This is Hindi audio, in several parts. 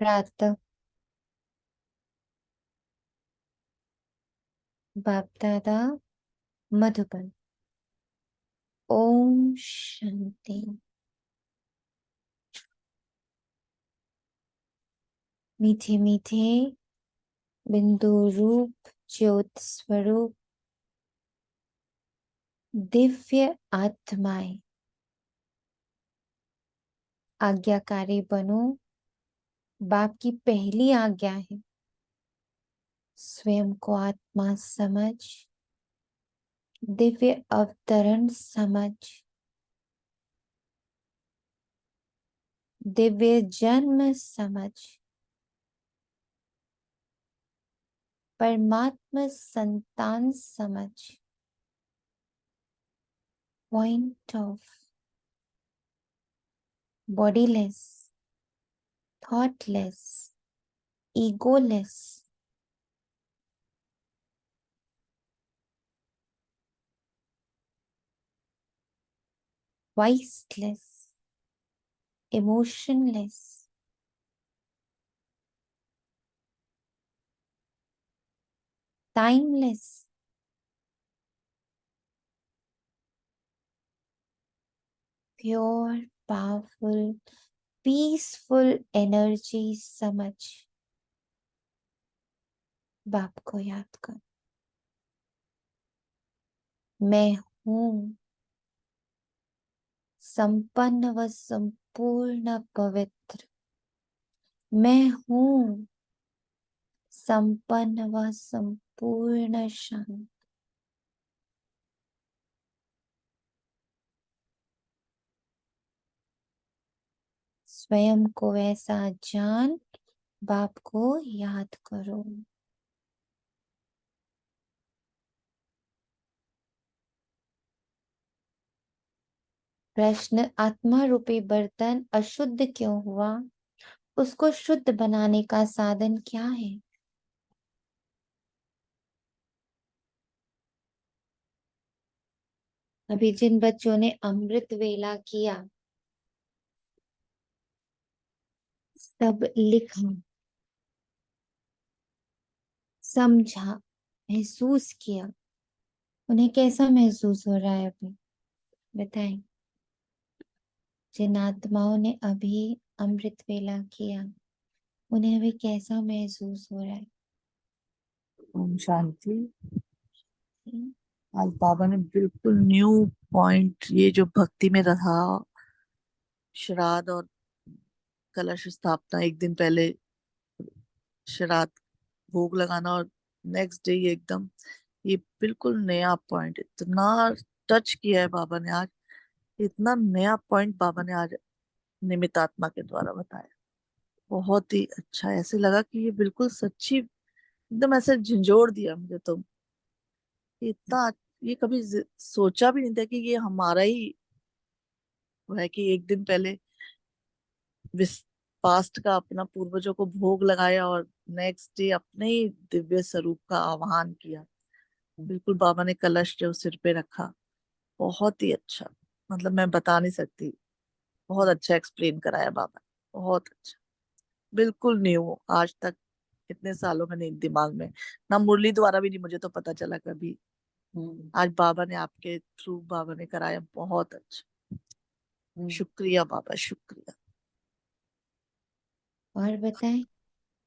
प्रातः बाप दादा मधुबन। ओम शांति। मीठे मीठे बिंदु रूप ज्योत स्वरूप दिव्य आत्माएं, आज्ञाकारी बनो। बाप की पहली आज्ञा है, स्वयं को आत्मा समझ, दिव्य अवतरण समझ, दिव्य जन्म समझ, परमात्मा संतान समझ, point of bodiless, thoughtless, egoless, viceless, emotionless, timeless, pure powerful peaceful energy समझ बाप को याद कर। मैं हूं संपन्न व संपूर्ण पवित्र। मैं हूं संपन्न व संपूर्ण शांत। स्वयं को ऐसा जान बाप को याद करो। प्रश्न, आत्मा रूपी बर्तन अशुद्ध क्यों हुआ? उसको शुद्ध बनाने का साधन क्या है? अभी जिन बच्चों ने अमृत वेला किया, सब लिखा, समझा, महसूस किया, उन्हें कैसा महसूस हो रहा है अभी बताएं। जिन आत्माओं ने अभी अमृत वेला किया, उन्हें अभी कैसा महसूस हो रहा है? ओम शांति। आज बाबा ने बिल्कुल न्यू पॉइंट, ये जो भक्ति में रहा, श्राद्ध और कलश स्थापना, एक दिन पहले श्राद्ध भोग लगाना और नेक्स्ट डे ये एकदम, ये बिल्कुल नया पॉइंट, इतना टच किया है बाबा ने आज। इतना नया पॉइंट बाबा ने आज निमित्त आत्मा के द्वारा बताया। बहुत ही अच्छा, ऐसे लगा कि ये बिल्कुल सच्ची, एकदम ऐसे झंझोड़ दिया मुझे तो। इतना, ये कभी सोचा भी नहीं था कि ये हमारा ही वो है कि एक दिन पहले पास्ट का अपना पूर्वजों को भोग लगाया और नेक्स्ट डे अपने ही दिव्य स्वरूप का आह्वान किया। बिल्कुल बाबा ने कलश जो सिर पे रखा, बहुत ही अच्छा, मतलब मैं बता नहीं सकती। बहुत अच्छा एक्सप्लेन कराया बाबा ने, बहुत अच्छा। बिल्कुल न्यू, आज तक इतने सालों में नहीं दिमाग में, ना मुरली द्वारा भी नहीं, मुझे तो पता चला कभी। आज बाबा ने आपके थ्रू बाबा ने कराया, बहुत अच्छा। शुक्रिया बाबा, शुक्रिया। और बताएं।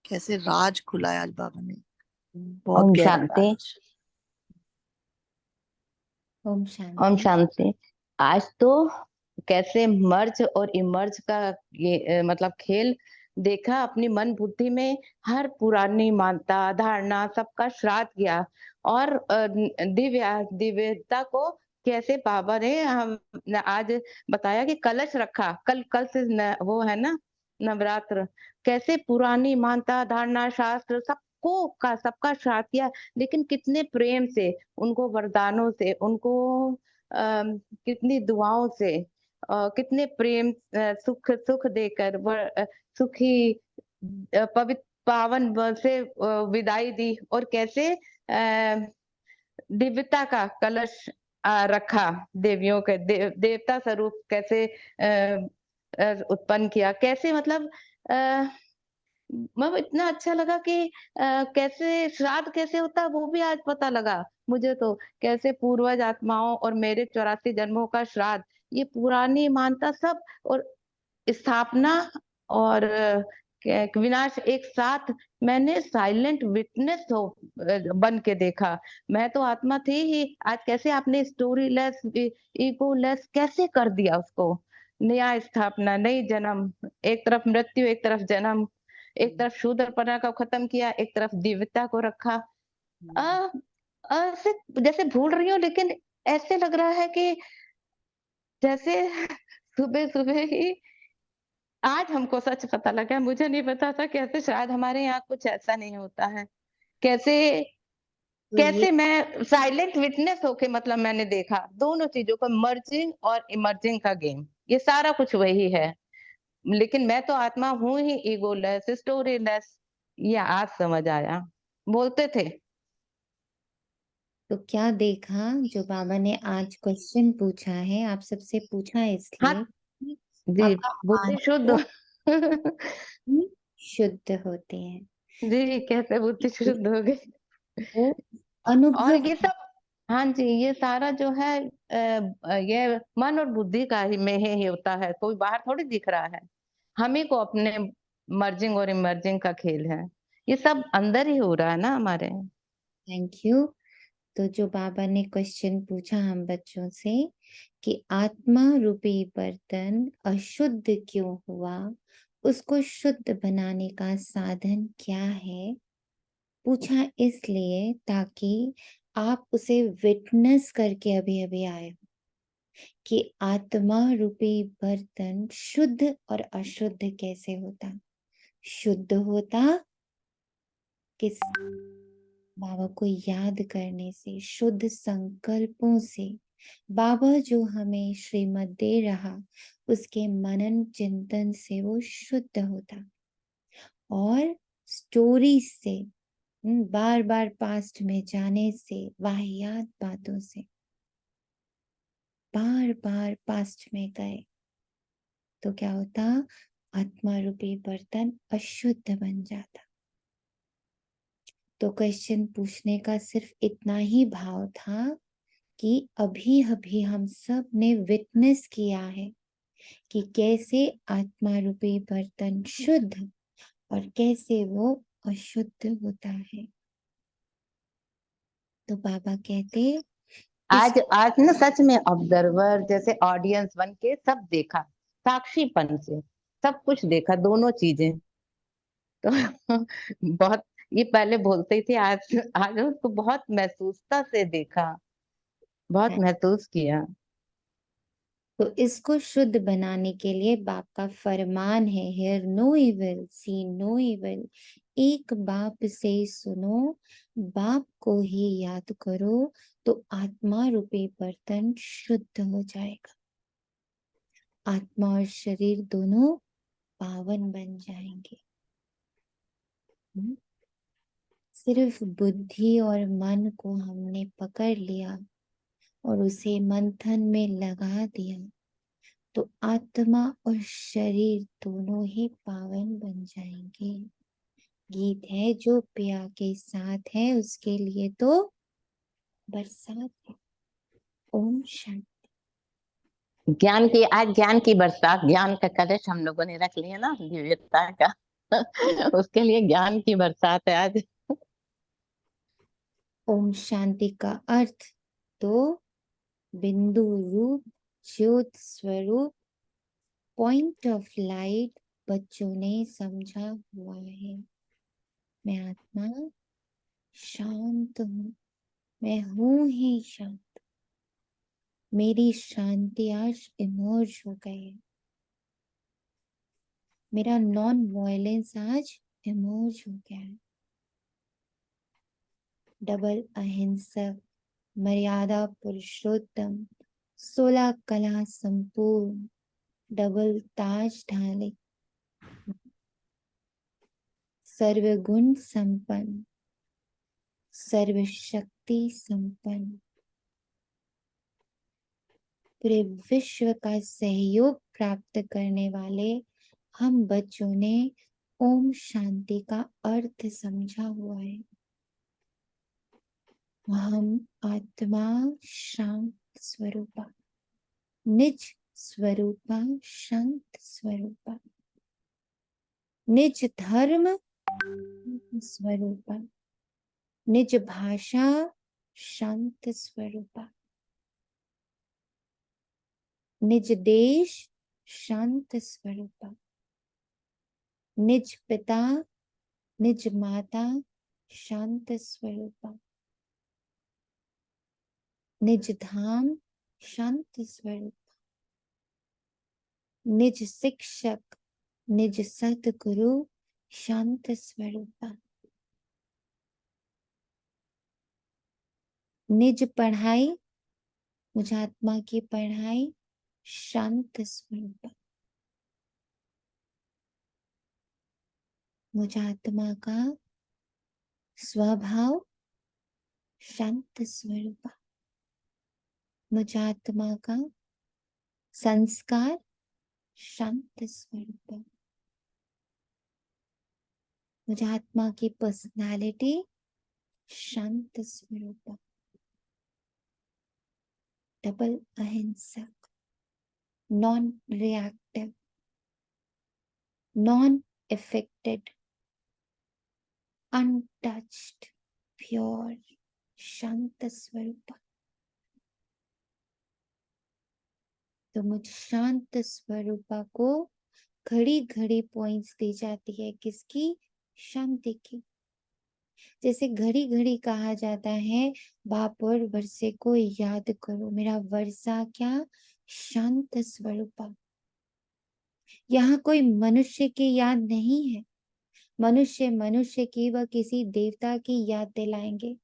कैसे राज खुला है आज बाबा ने, बहुत ओम गहरा शांति। राज। ओम ओम शांति। शांति। आज तो कैसे मर्ज और इमर्ज का ये मतलब खेल देखा। अपनी मन बुद्धि में हर पुरानी मान्यता धारणा सबका श्राद्ध किया और दिव्यता को कैसे बाबा ने हम आज बताया कि कलश रखा। कल कल से वो है ना नवरात्र। कैसे पुरानी मान्यता धारणा शास्त्र सबका श्राद्ध किया, लेकिन कितने प्रेम से उनको, वरदानों से उनको, कितनी दुआओं से, कितने प्रेम, सुख सुख देकर सुखी पवित्र पावन से विदाई दी। और कैसे दिव्यता का कलश रखा, देवियों के देवता स्वरूप कैसे उत्पन्न किया। कैसे मतलब मतलब इतना अच्छा लगा कि कैसे श्राद्ध कैसे होता है वो भी आज पता लगा मुझे तो। कैसे पूर्वज आत्माओं और मेरे 84 जन्मों का श्राद्ध, ये पुरानी मानता सब और स्थापना और विनाश एक साथ मैंने साइलेंट विटनेस हो बन के देखा। मैं तो आत्मा थी ही, आज कैसे आपने स्टोरी लेस, ईगो लेस कैसे कर दिया उसको। नया स्थापना, नई जन्म, एक तरफ मृत्यु, एक तरफ जन्म, एक तरफ शूद्रपना को खत्म किया, एक तरफ दिव्यता को रखा। अ, ऐसे जैसे भूल रही हूँ, लेकिन ऐसे लग रहा है कि जैसे सुबह-सुबह ही आज हमको सच पता लगा, मुझे नहीं पता था कैसे शायद हमारे यहाँ कुछ ऐसा नहीं होता है। कैसे तो ये कैसे मैं साइलेंट विटनेस होके मतलब मैंने देखा दोनों चीज़ों को, मर्जिंग और इमर्जिंग का गेम, ये सारा कुछ वही है। लेकिन मैं तो आत्मा हूँ ही ईगोलेस, स्टोरीलेस, ये आज समझ आया। बोलते थे तो क्या देखा जो बाबा ने आज क्वेश्चन पूछा है, आप सबसे पूछा है हाँ इसलिए कि जी, आपका बुद्धि शुद्ध। आत्मा ही शुद्ध होते हैं। जी, कैसे बुद्धि शुद्ध हो गई। वो और अनुभव ये सब हाँ जी, ये सारा जो है ये मन और बुद्धि का ही में ही होता है, कोई बाहर थोड़ी दिख रहा है। हम ही को अपने मर्जिंग और इमर्जिंग का खेल है। ये सब अंदर ही हो रहा है ना हमारे। Thank you. तो जो बाबा ने क्वेश्चन पूछा हम बच्चों से कि आत्मा रूपी बर्तन अशुद्ध क्यों हुआ, उसको शुद्ध बनाने का साधन क्या है, पूछा इसलिए ताकि आप उसे विटनेस करके अभी अभी आए हो कि आत्मा रूपी बर्तन शुद्ध और अशुद्ध कैसे होता। शुद्ध होता किस बाबा को याद करने से, शुद्ध संकल्पों से। बाबा जो हमें श्रीमत दे रहा उसके मनन चिंतन से वो शुद्ध होता। और स्टोरी से, बार बार पास्ट में जाने से, वाहियात बातों से बार बार पास्ट में गए तो क्या होता, आत्मा रूपी बर्तन अशुद्ध बन जाता। तो क्वेश्चन पूछने का सिर्फ इतना ही भाव था कि अभी अभी हम सब ने विटनेस किया है कि कैसे आत्मा रूपी बर्तन शुद्ध और कैसे वो अशुद्ध होता है। तो बाबा कहते इस आज ना सच में ऑब्जर्वर जैसे ऑडियंस बन के सब देखा, साक्षीपन से सब कुछ देखा, दोनों चीजें। तो बहुत, ये पहले बोलते ही थे, आज आज उसको बहुत महसूसता से देखा, बहुत है। महसूस किया। तो इसको शुद्ध बनाने के लिए बाप का फरमान है, हेयर नो इविल, सी नो इविल। एक बाप से सुनो, बाप को ही याद करो, तो आत्मा रूपी बर्तन शुद्ध हो जाएगा। आत्मा और शरीर दोनों पावन बन जाएंगे। सिर्फ बुद्धि और मन को हमने पकड़ लिया और उसे मंथन में लगा दिया तो आत्मा और शरीर दोनों ही पावन बन जाएंगे। गीत है जो पिया के साथ है उसके लिए तो बरसात है। ओम शांति। ज्ञान की, आज ज्ञान की बरसात, ज्ञान का कलश हम लोगों ने रख लिया ना दिव्यता का। उसके लिए ज्ञान की बरसात है आज। ओम शांति का अर्थ तो बिंदु रूप, ज्योत स्वरूप, पॉइंट ऑफ लाइट बच्चों ने समझा हुआ है। मैं आत्मा शांत हूँ, मैं हूँ ही शांत। मेरी शांति आज इमर्ज हो गई है। मेरा नॉन वायलेंस आज इमर्ज हो गया है। डबल अहिंसक, मर्यादा पुरुषोत्तम, 16 कला संपूर्ण, डबल ताज ढाले, सर्वगुण संपन्न, सर्वशक्ति संपन्न, पूरे विश्व का सहयोग प्राप्त करने वाले हम बच्चों ने ओम शांति का अर्थ समझा हुआ है। हम आत्मा शांत स्वरूपा, निज स्वरूपा शांत स्वरूपा, निज धर्म स्वरूपा, निज भाषा शांत स्वरूपा, निज देश शांत स्वरूपा, निज पिता निज माता शांत स्वरूपा, निज धाम शांत स्वरूपा, निज शिक्षक निज सतगुरु शांत स्वरूपा, निज पढ़ाई मुझ आत्मा की पढ़ाई शांत स्वरूपा, मुझ आत्मा का स्वभाव शांत स्वरूपा, मुझ आत्मा का संस्कार शांत स्वरूपा, मुझ आत्मा की पर्सनालिटी शांत स्वरूपा, डबल अहिंसक, non reactive, non affected, untouched, pure, शांत स्वरूप। तो मुझ शांत स्वरूपा को घड़ी घड़ी पॉइंट्स दी जाती है, किसकी? शांति की। जैसे घड़ी घड़ी कहा जाता है बाप और वर्षे को याद करो, मेरा वर्षा क्या? शांत स्वरूपा। यहाँ कोई मनुष्य की याद नहीं है, मनुष्य मनुष्य की व किसी देवता की याद दिलाएंगे,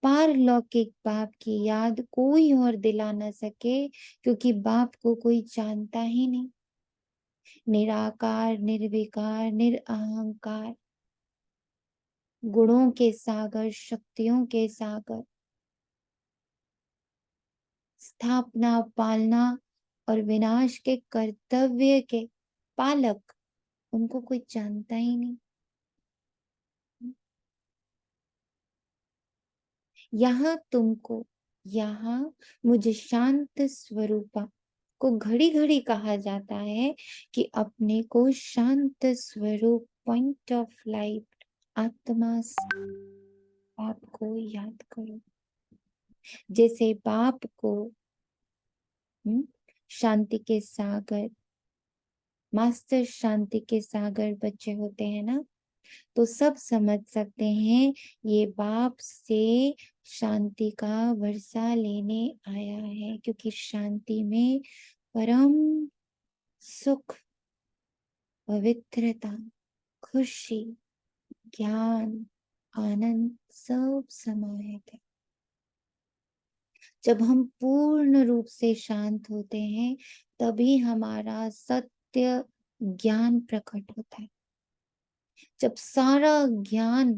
पारलौकिक बाप की याद कोई और दिला न सके, क्योंकि बाप को कोई जानता ही नहीं। निराकार निर्विकार निरअहंकार, गुणों के सागर, शक्तियों के सागर, स्थापना पालना और विनाश के कर्तव्य के पालक, उनको कोई जानता ही नहीं। यहाँ मुझे शांत स्वरूपा को घड़ी घड़ी कहा जाता है कि अपने को शांत स्वरूप, पॉइंट ऑफ लाइट, आत्मा से बाप को याद करो। जैसे बाप को शांति के सागर, मास्टर शांति के सागर बच्चे होते हैं ना, तो सब समझ सकते हैं ये बाप से शांति का वर्षा लेने आया है, क्योंकि शांति में परम सुख, पवित्रता, खुशी, ज्ञान, आनंद सब समाहित है। जब हम पूर्ण रूप से शांत होते हैं तभी हमारा सत्य ज्ञान प्रकट होता है। जब सारा ज्ञान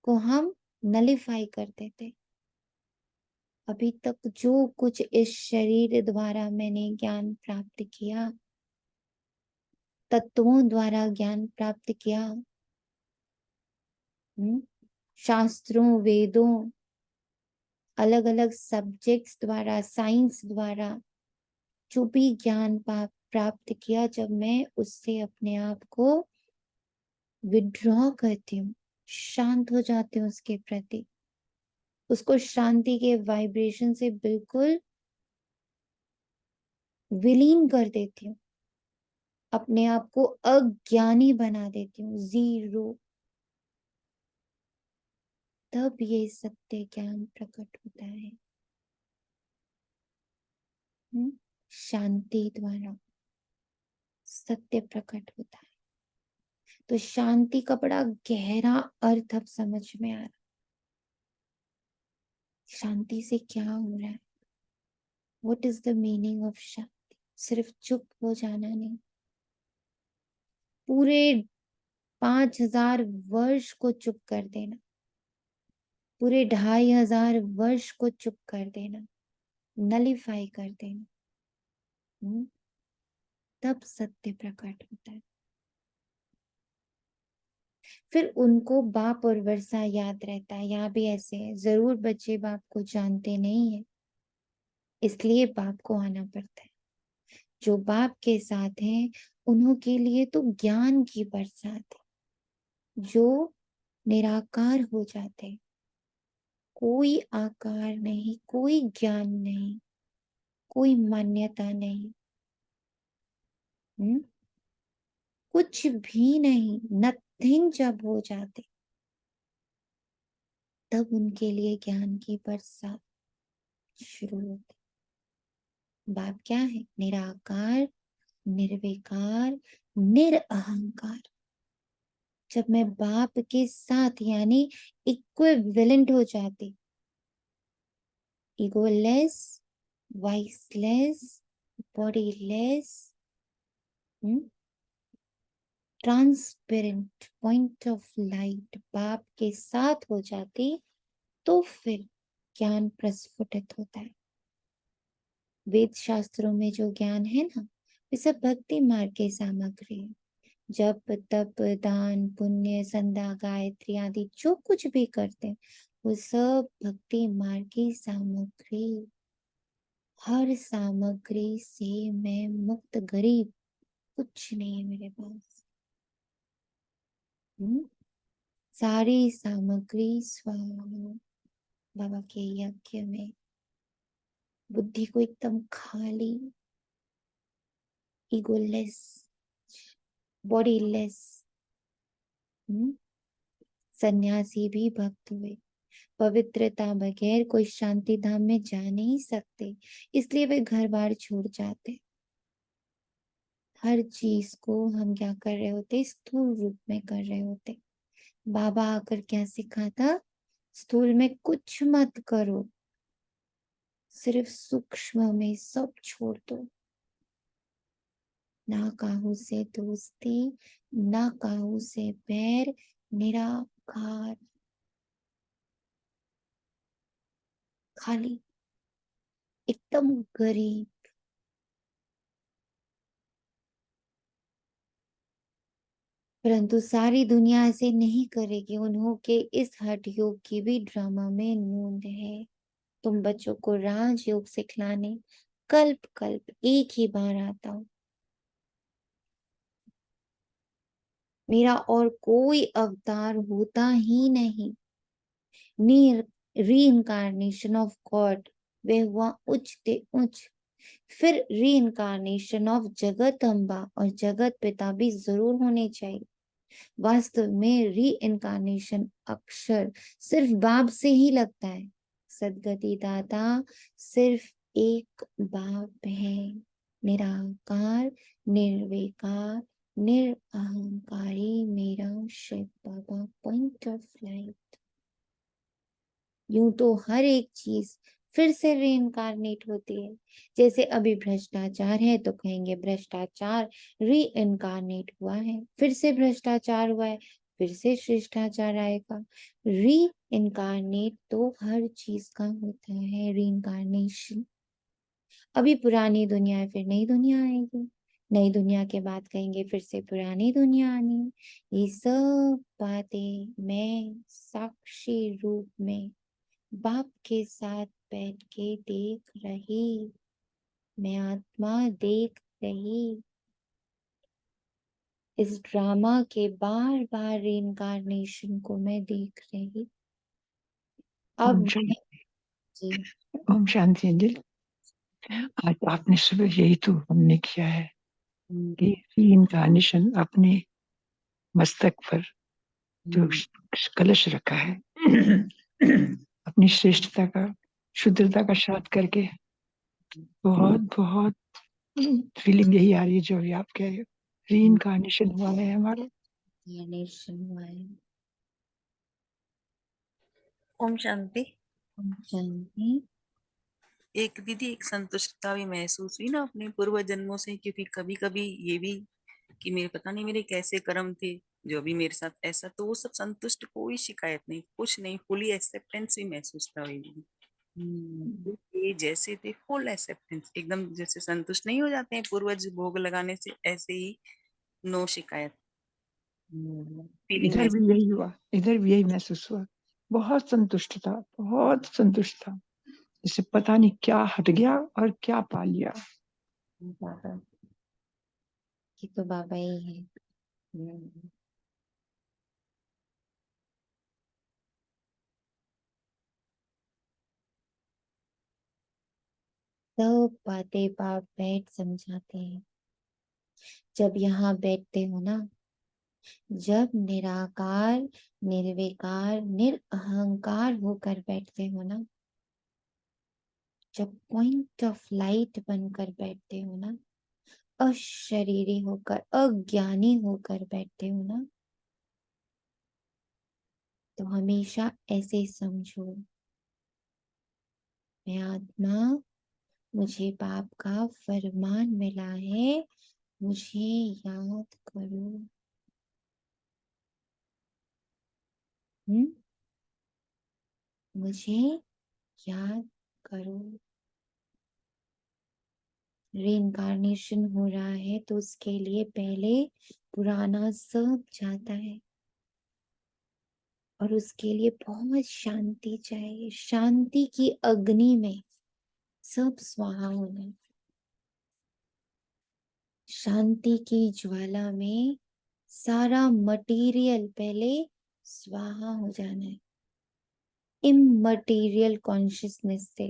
को हम नलिफाई कर देते, अभी तक जो कुछ इस शरीर द्वारा मैंने ज्ञान प्राप्त किया, तत्वों द्वारा ज्ञान प्राप्त किया, शास्त्रों वेदों अलग अलग सब्जेक्ट्स द्वारा, साइंस द्वारा जो भी ज्ञान प्राप्त किया, जब मैं उससे अपने आप को विड्रॉ करती हूँ, शांत हो जाती हूँ उसके प्रति, उसको शांति के वाइब्रेशन से बिल्कुल विलीन कर देती हूँ, अपने आप को अज्ञानी बना देती हूँ, जीरो, तब ये सत्य ज्ञान प्रकट होता है। शांति द्वारा सत्य प्रकट होता है। तो शांति का बड़ा गहरा अर्थ अब समझ में आ रहा। शांति से क्या हो रहा है? What is the meaning of शांति? सिर्फ चुप हो जाना नहीं, पूरे 5000 वर्ष को चुप कर देना, पूरे 2500 वर्ष को चुप कर देना, नलिफाई कर देना, तब सत्य प्रकट होता है। फिर उनको बाप और वर्षा याद रहता है। यहाँ भी ऐसे है, जरूर बच्चे बाप को जानते नहीं है, इसलिए बाप को आना पड़ता है। जो बाप के साथ हैं उन्हों के लिए तो ज्ञान की बरसात है, जो निराकार हो जाते हैं। कोई आकार नहीं, कोई ज्ञान नहीं, कोई मान्यता नहीं, कुछ भी नहीं, नथिंग जब हो जाते तब उनके लिए ज्ञान की बरसात शुरू होती। बाप क्या है? निराकार, निर्विकार, निरअहंकार। जब मैं बाप के साथ यानी इक्विवेलेंट हो जाती, egoless, viceless, bodiless, transparent point of light बाप के साथ हो जाती, तो फिर ज्ञान प्रस्फुटित होता है। वेद शास्त्रों में जो ज्ञान है ना, वे सब भक्ति मार्ग की सामग्री है। जप तप दान पुण्य संध्या गायत्री आदि जो कुछ भी करते हैं वो सब भक्ति मार्ग की सामग्री। हर सामग्री से मैं मुक्त, गरीब, कुछ नहीं है मेरे पास। सारी सामग्री स्वाहा बाबा के यज्ञ में। बुद्धि को एकदम खाली, ईगोलेस, बॉडीलेस। सन्यासी भी भक्त हुए। पवित्रता बगैर कोई शांति धाम में जा नहीं सकते, इसलिए वे घर बार छोड़ जाते। हर चीज को हम क्या कर रहे होते? स्थूल रूप में कर रहे होते। बाबा आकर क्या सिखाता? स्थूल में कुछ मत करो, सिर्फ सूक्ष्म में सब छोड़ दो। ना काहू से दोस्ती, ना काहू से बैर, निराकार, खाली, एकदम गरीब। परंतु सारी दुनिया ऐसे नहीं करेगी। उन्हों के इस हठ योग की भी ड्रामा में नूंद है। तुम बच्चों को राजयोग सिखलाने कल्प कल्प एक ही बार आता हूं। मेरा और कोई अवतार होता ही नहीं। री इनकारनेशन ऑफ गॉड, वे हुआ उच्च ते उच्च। फिर री इनकारनेशन ऑफ जगत अम्बा और जगत पिता भी जरूर होने चाहिए। वास्तव में री इनकारनेशन अक्षर सिर्फ बाप से ही लगता है। सदगति दाता सिर्फ एक बाप है, निराकार, निर्विकार, निरअहंकारी, मेरा शिव बाबा पॉइंट ऑफ लाइट। यूं तो हर एक चीज फिर से रीइनकारनेट होती है। जैसे अभी भ्रष्टाचार है तो कहेंगे भ्रष्टाचार रीइनकारनेट हुआ है, फिर से भ्रष्टाचार हुआ है, फिर से शिष्टाचार आएगा। री इनकारनेट तो हर चीज का होता है, रीइनकारनेशन। अभी पुरानी दुनिया है, फिर नई दुनिया आएगी। नई दुनिया के बाद कहेंगे फिर से पुरानी दुनिया आनी है। ये सब बातें मैं साक्षी रूप में बाप के साथ बैठ के देख रही। मैं आत्मा देख रही। इस ड्रामा के बार बार रीइंकारनेशन को मैं देख रही। अब ओम मैं जी ओम शांति अंजलि। आज आपने सुबह यही तो हमने किया है कि रीइंकारनेशन अपने मस्तक पर जो कलश रखा है अपनी श्रेष्ठता का, शुद्धता का श्राद्ध करके बहुत बहुत फीलिंग यही आ रही है जो अभी आप कह रहे हो। रीइंकारनेशन हुआ है हमारा। नेशन हुआ है। ओम शांति। ओम शांति। एक दीदी, एक संतुष्टता भी महसूस हुई ना अपने पूर्व जन्मों से, क्योंकि कभी कभी ये भी कि मेरे पता नहीं मेरे कैसे कर्म थे जो अभी मेरे साथ ऐसा, तो वो सब संतुष्ट, कोई शिकायत नहीं, कुछ नहीं, फुली एक्सेप्टेंस भी महसूस था हुई। ये जैसे थे फुल एक्सेप्टेंस, एकदम जैसे संतुष्ट नहीं हो जाते हैं पूर्वज भोग लगाने से, ऐसे ही नो शिकायत। फीलिंग इधर भी यही हुआ, इधर भी यही महसूस हुआ। बहुत संतुष्ट था, बहुत संतुष्ट था, जैसे पता नहीं क्या हट गया और क्या पा लिया। बाबा, ये तो बाबा ही है। सब बातें बाप बैठ समझाते हैं। जब यहाँ बैठते हो ना, जब निराकार, निर्विकार, निरअहंकार होकर बैठते हो ना, जब पॉइंट ऑफ लाइट बनकर बैठते हो ना, अशरीरी होकर, अज्ञानी होकर बैठते हो ना, तो हमेशा ऐसे समझो, मैं आत्मा, मुझे बाप का फरमान मिला है, मुझे याद करो। मुझे याद करो। रीइंकार्नेशन हो रहा है तो उसके लिए पहले पुराना सब जाता है और उसके लिए बहुत शांति चाहिए। शांति की अग्नि में सब स्वाहा होना है। शांति की ज्वाला में सारा मटेरियल पहले स्वाहा हो जाना है, इममटेरियल कॉन्शियसनेस से।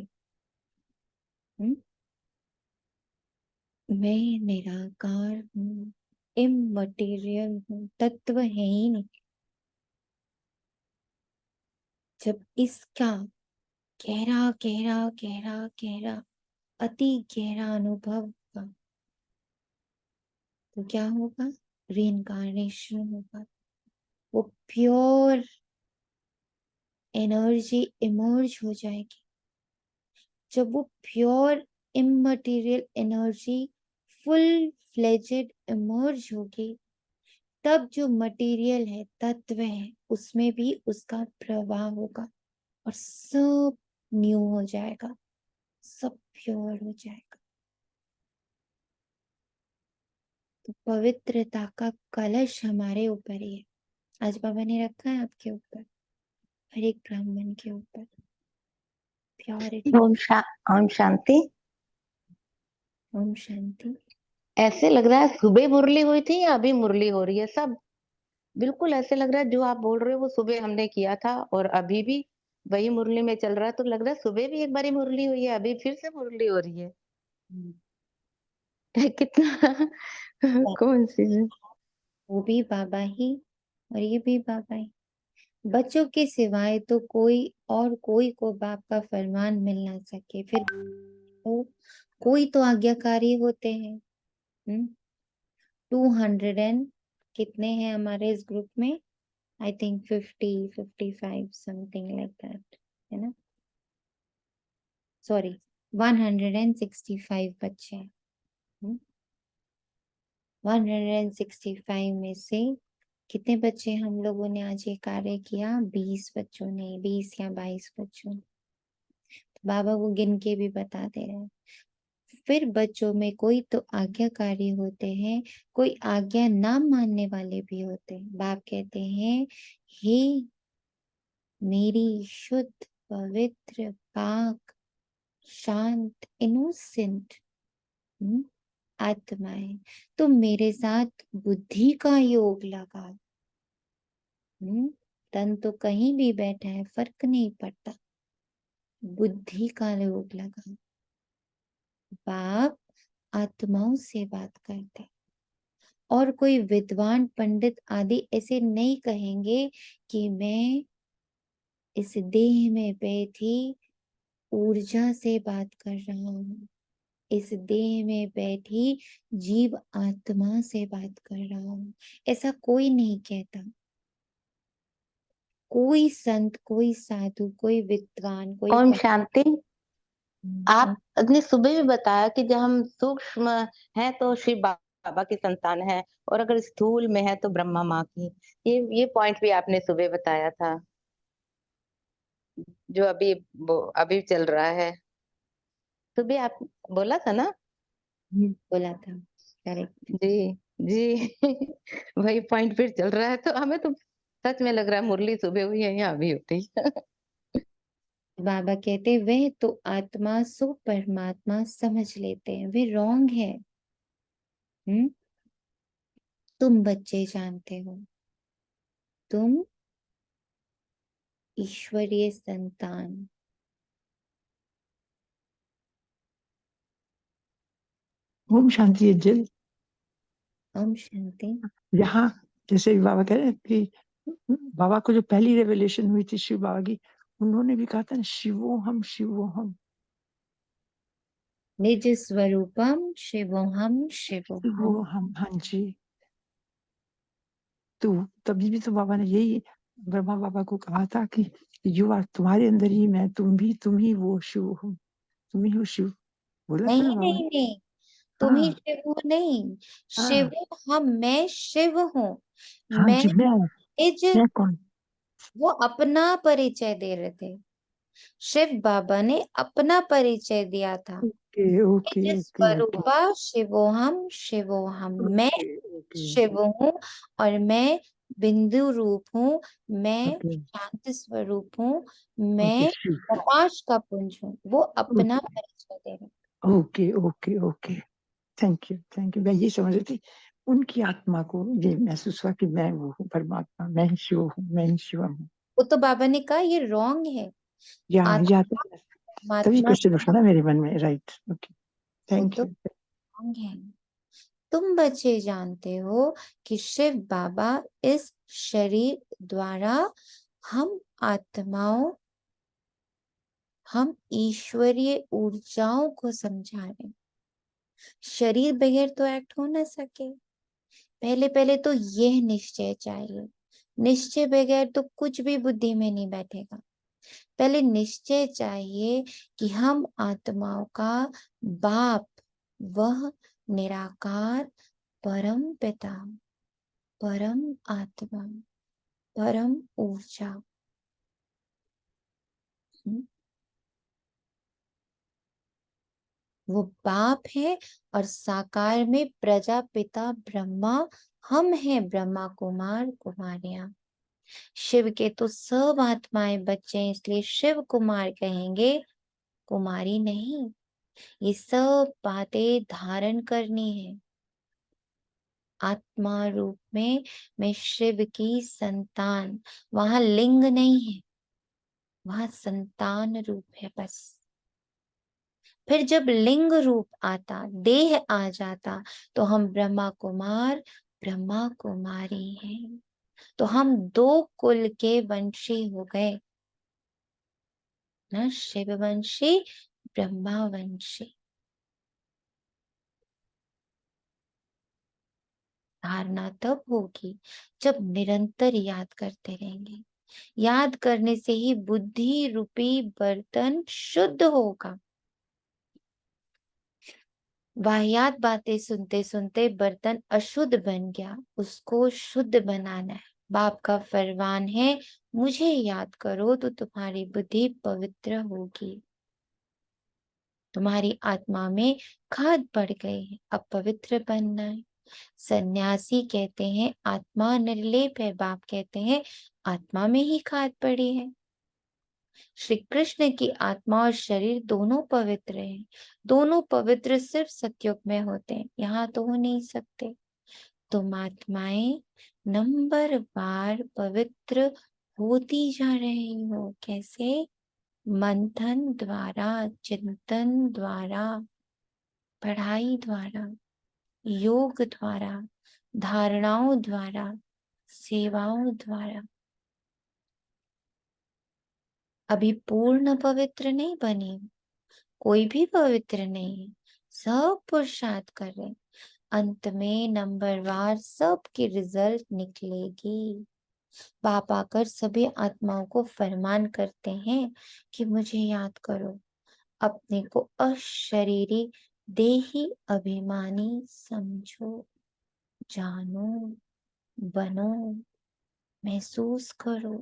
मैं निराकार हूँ, इममटेरियल हूँ, तत्व है ही नहीं। जब इसका गहरा गहरा गहरा गहरा अति गहरा अनुभव होगा तो क्या होगा? रीइंकार्नेशन होगा। वो प्योर एनर्जी इमर्ज हो जाएगी। जब वो pure immaterial energy full fledged emerge होगी, तब जो मटेरियल है, तत्व है, उसमें भी उसका प्रवाह होगा और सब न्यू हो जाएगा, सब प्योर हो जाएगा। तो पवित्रता का कलश हमारे ऊपर ही है। आज बाबा ने रखा है आपके ऊपर, हर एक ब्राह्मण के ऊपर। प्योरिटी। ओम शांति। ओम शांति। ऐसे लग रहा है सुबह मुरली हुई थी या अभी मुरली हो रही है सब। बिल्कुल ऐसे लग रहा है जो आप बोल रहे हो वो सुबह हमने किया था और अभी भी वही मुरली में चल रहा है। तो लग रहा है सुबह भी एक बारी मुरली हुई है, अभी फिर से मुरली हो रही है। कितना कौन सी। वो भी बाबा ही और ये भी बाबा ही। बच्चों के सिवाय तो कोई और कोई को बाप का फरमान मिल ना सके, फिर तो कोई तो आज्ञाकारी होते हैं। 200 एंड कितने हैं हमारे इस ग्रुप में? I think 50-55 something like that, है ना? सॉरी, 165 बच्चे हैं। 165 में से कितने बच्चे हम लोगों ने आज ये कार्य किया? 20 बच्चों ने, 20 या 22 बच्चों। तो बाबा वो गिन के भी बता दे रहे हैं। फिर बच्चों में कोई तो आज्ञाकारी होते हैं, कोई आज्ञा ना मानने वाले भी होते हैं। बाप कहते हैं, हे मेरी शुद्ध, पवित्र, पाक, शांत, इनोसेंट आत्माएं, तुम मेरे साथ बुद्धि का योग लगाओ। तन तो कहीं भी बैठा है, फर्क नहीं पड़ता, बुद्धि का योग लगाओ। बाप आत्माओं से बात करते और कोई विद्वान पंडित आदि ऐसे नहीं कहेंगे कि मैं इस देह में बैठी ऊर्जा से बात कर रहा हूँ, इस देह में बैठी जीव आत्मा से बात कर रहा हूँ। ऐसा कोई नहीं कहता। कोई संत, कोई साधु, कोई विद्वान, कोई ओम शांति। पंडित। आपने सुबह भी बताया कि जब हम सूक्ष्म हैं तो शिव बाबा की संतान है और अगर स्थूल में है तो ब्रह्मा माँ की। ये पॉइंट भी आपने सुबह बताया था, जो अभी अभी चल रहा है। सुबह आप बोला था ना। बोला था, करेक्ट। जी। जी वही पॉइंट फिर चल रहा है, तो हमें तो सच में लग रहा है मुरली सुबह हुई है या अभी उठी। बाबा कहते हैं वह तो आत्मा सो परमात्मा समझ लेते हैं, वे रॉन्ग है। तुम बच्चे जानते हो, तुम ईश्वरीय संतान। ओम शांति एंजल। ओम शांति। यहाँ जैसे बाबा कह रहे हैं कि बाबा को जो पहली रेवलेशन हुई थी शिव बाबा की, उन्होंने भी कहा था ना, शिवोहम शिवोहम। निज स्वरूपम शिवोहम शिवोहम। शिवोहम, हाँ जी। तो तभी भी तो बाबा ने यही ब्रह्मा बाबा को कहा था कि युवा तुम्हारे अंदर ही मैं, तुम ही वो शिव हो, तुम ही हो शिव, बोला था ना नहीं बाबा ने। नहीं नहीं, तुम ही हाँ शिव हो नहीं, शिव हाँ हम, मैं शिव हूँ। हाँ मैं जी। निज, मैं कौन? वो अपना परिचय दे रहे थे। शिव बाबा ने अपना परिचय दिया था। ओके ओके निज ओके ओके स्वरूपा शिवोहम शिवोहम, मैं ओके ओके शिव हूँ और मैं बिंदु रूप हूँ, मैं ओके शांति स्वरूप हूँ, ओके मैं शिव। प्रकाश का पुंज हूँ। वो अपना परिचय दे रहे। Okay okay okay. Thank you thank you. मैं ये समझ रही थी, उनकी आत्मा को ये महसूस हुआ कि मैं वो हूँ परमात्मा, मैं ही शिव हूँ, मैं ही शिव हूँ। वो तो बाबा ने कहा ये रॉन्ग है। या आत्मा तभी परमात्मा क्वेश्चन उठा ना मेरे मन में, राइट। ओके वो थैंक तो यू। रॉन्ग है। तुम बच्चे जानते हो कि शिव बाबा इस शरीर द्वारा हम आत्माओं, हम ईश्वरीय ऊर्जाओं को समझा रहे हैं। शरीर बगैर तो एक्ट हो ना सके। पहले पहले तो यह निश्चय चाहिए। निश्चय बगैर तो कुछ भी बुद्धि में नहीं बैठेगा। पहले निश्चय चाहिए कि हम आत्माओं का बाप, वह निराकार परम पिता, परम आत्मा, परम ऊर्जा। वो बाप है और साकार में प्रजापिता ब्रह्मा हम हैं, ब्रह्मा कुमार कुमारियां। शिव के तो सब आत्माएं बच्चे हैं, इसलिए शिव कुमार कहेंगे, कुमारी नहीं। ये सब बातें धारण करनी है। आत्मा रूप में मैं शिव की संतान, वहां लिंग नहीं है, वहां संतान रूप है बस। फिर जब लिंग रूप आता, देह आ जाता, तो हम ब्रह्मा कुमार ब्रह्मा कुमारी हैं। तो हम दो कुल के वंशी हो गए ना, शिव वंशी ब्रह्मा वंशी। धारणा तब होगी जब निरंतर याद करते रहेंगे। याद करने से ही बुद्धि रूपी बर्तन शुद्ध होगा। वाहियात बातें सुनते सुनते बर्तन अशुद्ध बन गया, उसको शुद्ध बनाना है। बाप का फरमान है, मुझे याद करो तो तुम्हारी बुद्धि पवित्र होगी। तुम्हारी आत्मा में खाद पड़ गई है, अब पवित्र बनना है। सन्यासी कहते हैं आत्मा निर्लेप है, बाप कहते हैं आत्मा में ही खाद पड़ी है। श्री कृष्ण की आत्मा और शरीर दोनों पवित्र हैं। दोनों पवित्र सिर्फ सतयुग में होते हैं, यहाँ तो हो नहीं सकते। तुम आत्माएं नंबर बार पवित्र होती जा रही हो। कैसे? मंथन द्वारा, चिंतन द्वारा, पढ़ाई द्वारा, योग द्वारा, धारणाओं द्वारा, सेवाओं द्वारा। अभी पूर्ण पवित्र नहीं बने, कोई भी पवित्र नहीं है, सब पुरुषार्थ कर रहे हैं। अंत में नंबरवार सबकी रिजल्ट निकलेगी। बाप आकर सभी आत्माओं को फरमान करते हैं कि मुझे याद करो, अपने को अशरीरी देही अभिमानी समझो, जानो, बनो, महसूस करो,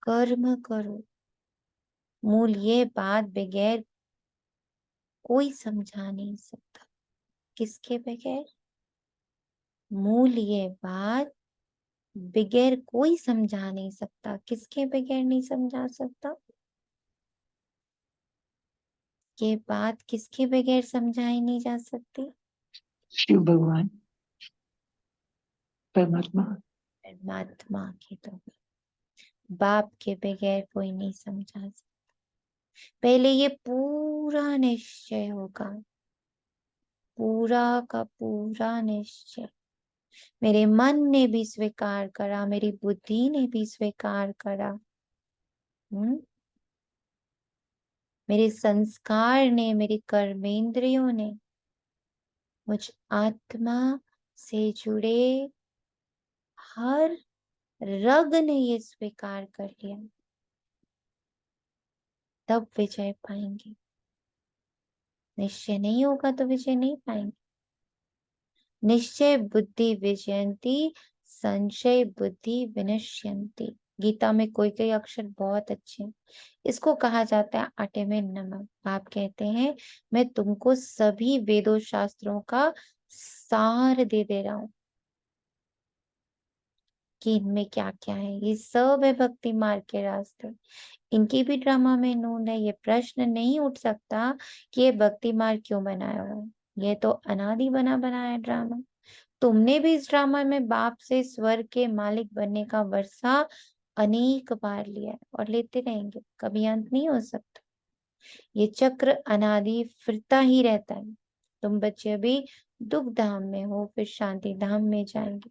कर्म करो। मूल ये बात बगैर कोई समझा नहीं सकता। किसके बगैर? मूल ये बात बगैर कोई समझा नहीं सकता। किसके बगैर नहीं समझा सकता? ये बात किसके बगैर समझाई नहीं जा सकती? शिव भगवान, परमात्मा। परमात्मा के तो बाप के बगैर कोई नहीं समझा सकता। पहले ये पूरा निश्चय होगा, पूरा का पूरा निश्चय। मेरे मन ने भी स्वीकार करा, मेरी बुद्धि ने भी स्वीकार करा, मेरे संस्कार ने, मेरी कर्मेंद्रियों ने, मुझ आत्मा से जुड़े हर रग ने ये स्वीकार कर लिया। तब विजय पाएंगे। निश्चय नहीं होगा तो विजय नहीं पाएंगे। निश्चय बुद्धि विजयंती, संशय बुद्धि विनश्यंती। गीता में कोई कोई अक्षर बहुत अच्छे हैं। इसको कहा जाता है आटे में नमक। आप कहते हैं मैं तुमको सभी वेदों शास्त्रों का सार दे रहा हूं कि इनमें क्या क्या है। ये सब है भक्ति मार्ग के रास्ते। इनकी भी ड्रामा में नूंद है। ये प्रश्न नहीं उठ सकता कि ये भक्ति मार्ग क्यों बनाया हुआ है। ये तो अनादि बना बनाया ड्रामा। तुमने भी इस ड्रामा में बाप से स्वर्ग के मालिक बनने का वर्षा अनेक बार लिया है और लेते रहेंगे। कभी अंत नहीं हो सकता। ये चक्र अनादि फिरता ही रहता है। तुम बच्चे अभी दुख धाम में हो, फिर शांति धाम में जाएंगे,